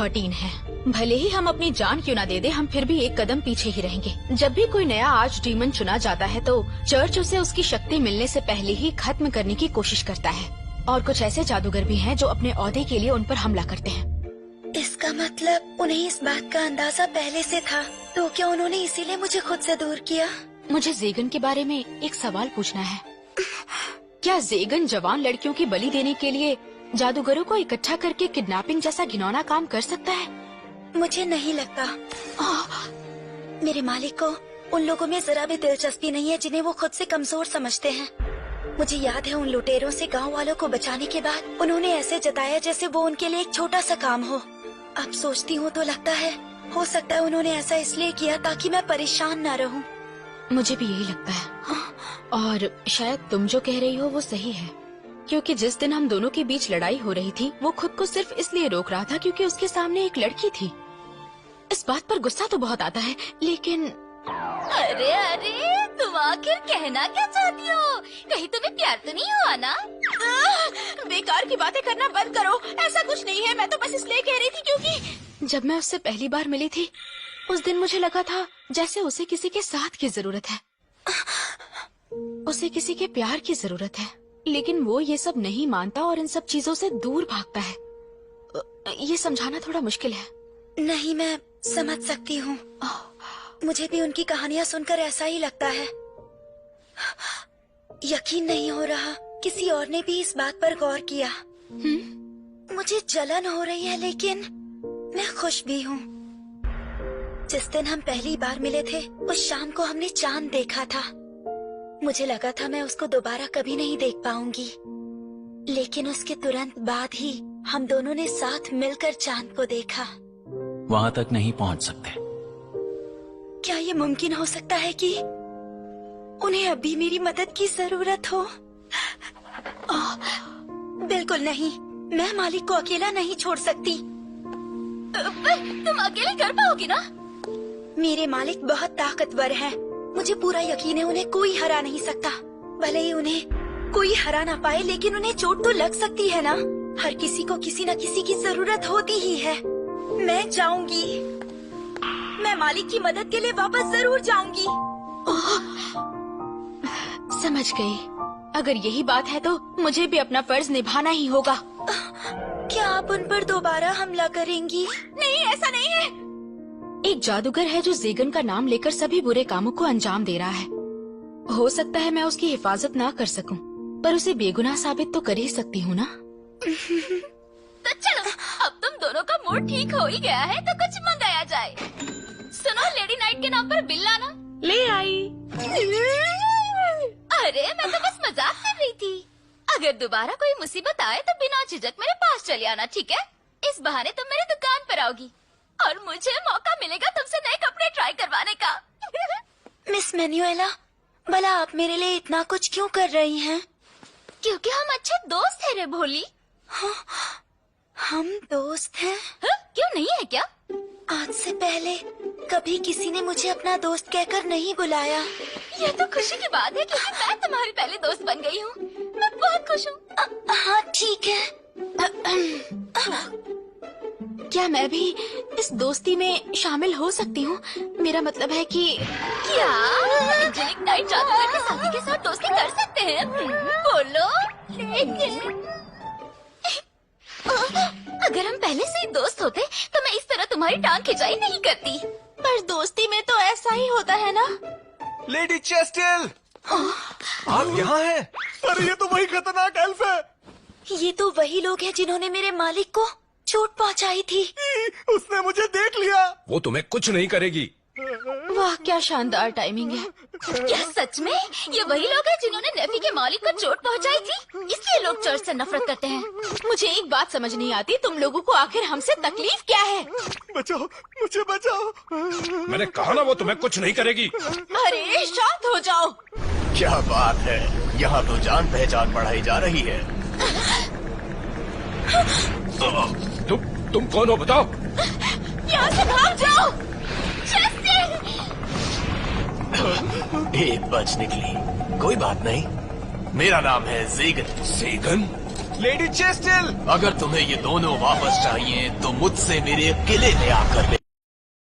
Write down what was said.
13 है। भले ही हम अपनी जान क्यों ना दे दे, हम फिर भी एक कदम पीछे ही रहेंगे। जब भी कोई नया आर्च डीमन चुना जाता है तो चर्च उसे उसकी शक्ति मिलने से पहले ही खत्म करने की कोशिश करता है। और कुछ ऐसे जादूगर भी हैं जो अपने ओहदे के लिए उन पर हमला करते हैं। इसका मतलब उन्हें इस बात का अंदाजा पहले से था, तो क्या उन्होंने इसीलिए मुझे खुद से दूर किया? मुझे ज़ेगन के बारे में एक सवाल पूछना है। क्या ज़ेगन जवान लड़कियों की बलि देने के लिए जादूगरों को इकट्ठा करके किडनैपिंग जैसा घिनौना काम कर सकता है? मुझे नहीं लगता। मेरे मालिक को उन लोगों में जरा भी दिलचस्पी नहीं है जिन्हें वो खुद से कमजोर समझते हैं। मुझे याद है उन लुटेरों से गांव वालों को बचाने के बाद उन्होंने ऐसे जताया जैसे वो उनके लिए एक छोटा सा काम हो। अब सोचती हूँ तो लगता है हो सकता है उन्होंने ऐसा इसलिए किया ताकि मैं परेशान न रहूं। मुझे भी यही लगता है। और शायद तुम जो कह रही हो वो सही है, क्योंकि जिस दिन हम दोनों के बीच लड़ाई हो रही थी वो खुद को सिर्फ इसलिए रोक रहा था क्योंकि उसके सामने एक लड़की थी। इस बात पर गुस्सा तो बहुत आता है, लेकिन अरे अरे, तुम आखिर कहना क्या चाहती हो? कहीं तुम्हें प्यार तो नहीं हुआ ना? बेकार की बातें करना बंद करो। ऐसा कुछ नहीं है, मैं तो बस इसलिए कह रही थी क्योंकि जब मैं उससे पहली बार मिली थी उस दिन मुझे लगा था जैसे उसे किसी के साथ की जरूरत है, उसे किसी के प्यार की जरूरत है। लेकिन वो ये सब नहीं मानता और इन सब चीजों से दूर भागता है। ये समझाना थोड़ा मुश्किल है। नहीं, मैं समझ सकती हूँ। मुझे भी उनकी कहानियाँ सुनकर ऐसा ही लगता है। यकीन नहीं हो रहा किसी और ने भी इस बात पर गौर किया। मुझे जलन हो रही है लेकिन मैं खुश भी हूँ। जिस दिन हम पहली बार मिले थे उस शाम को हमने चांद देखा था। मुझे लगा था मैं उसको दोबारा कभी नहीं देख पाऊंगी, लेकिन उसके तुरंत बाद ही हम दोनों ने साथ मिलकर चांद को देखा। वहाँ तक नहीं पहुँच सकते। क्या ये मुमकिन हो सकता है कि उन्हें अभी मेरी मदद की जरूरत हो? बिल्कुल नहीं, मैं मालिक को अकेला नहीं छोड़ सकती। तुम अकेले कर पाओगी ना? मेरे मालिक बहुत ताकतवर हैं। मुझे पूरा यकीन है उन्हें कोई हरा नहीं सकता। भले ही उन्हें कोई हरा ना पाए, लेकिन उन्हें चोट तो लग सकती है ना। हर किसी को किसी न किसी की जरूरत होती ही है। मैं जाऊंगी, मैं मालिक की मदद के लिए वापस जरूर जाऊंगी। समझ गई। अगर यही बात है तो मुझे भी अपना फर्ज निभाना ही होगा। क्या आप उन पर दोबारा हमला करेंगी? नहीं, ऐसा नहीं है। एक जादूगर है जो ज़ेगन का नाम लेकर सभी बुरे कामों को अंजाम दे रहा है। हो सकता है मैं उसकी हिफाजत ना कर सकूं, पर उसे बेगुनाह साबित तो कर ही सकती हूँ ना। तो चलो, अब तुम दोनों का मूड ठीक हो ही गया है तो कुछ मंगाया जाए। सुनो, लेडी नाइट के नाम पर बिल लाना। ले आई। अरे मैं तो बस मजाक कर रही थी। अगर दोबारा कोई मुसीबत आए तो बिना झिझक मेरे पास चले आना, ठीक है? इस बहाने तुम मेरी दुकान पर आओगी और मुझे मौका मिलेगा तुमसे नए कपड़े ट्राई करवाने का। मिस मैन्युएला, भला आप मेरे लिए इतना कुछ क्यों कर रही हैं? क्योंकि हम अच्छे दोस्त हैं रे भोली। हाँ, हम दोस्त हैं? क्यों नहीं है क्या? आज से पहले कभी किसी ने मुझे अपना दोस्त कहकर नहीं बुलाया। यह तो खुशी की बात है क्योंकि मैं तुम्हारी पहली दोस्त बन गई हूँ। मैं बहुत खुश हूँ। हाँ ठीक है। क्या मैं भी इस दोस्ती में शामिल हो सकती हूँ? मेरा मतलब है कि क्या एंजेलिक नाइट जादूगर के साथी के साथ दोस्ती कर सकते हैं? बोलो। लेकिन अगर हम पहले से ही दोस्त होते तो मैं इस तरह तुम्हारी टांग खिंचाई नहीं करती। पर दोस्ती में तो ऐसा ही होता है ना। लेडी चेस्टेल, आप यहाँ हैं? अरे ये तो वही खतरनाक एल्फ है। ये तो वही लोग हैं जिन्होंने मेरे मालिक को चोट पहुंचाई थी। उसने मुझे देख लिया। वो तुम्हें कुछ नहीं करेगी। वाह, क्या शानदार टाइमिंग है। क्या सच में ये वही लोग हैं जिन्होंने नेफी के मालिक को चोट पहुंचाई थी? इसलिए लोग चर्च से नफरत करते हैं। मुझे एक बात समझ नहीं आती, तुम लोगों को आखिर हमसे तकलीफ क्या है? बचाओ, मुझे बचाओ। मैंने कहा ना वो तुम्हें कुछ नहीं करेगी। अरे शांत हो जाओ। क्या बात है, यहाँ तो जान पहचान बढ़ाई जा रही है। तुम कौन हो बताओ? यहाँ से भाग जाओ। एक बच निकली, कोई बात नहीं। मेरा नाम है ज़ेगन। ज़ेगन? लेडी चेस्टिल। अगर तुम्हें ये दोनों वापस चाहिए तो मुझसे मेरे किले में आकर ले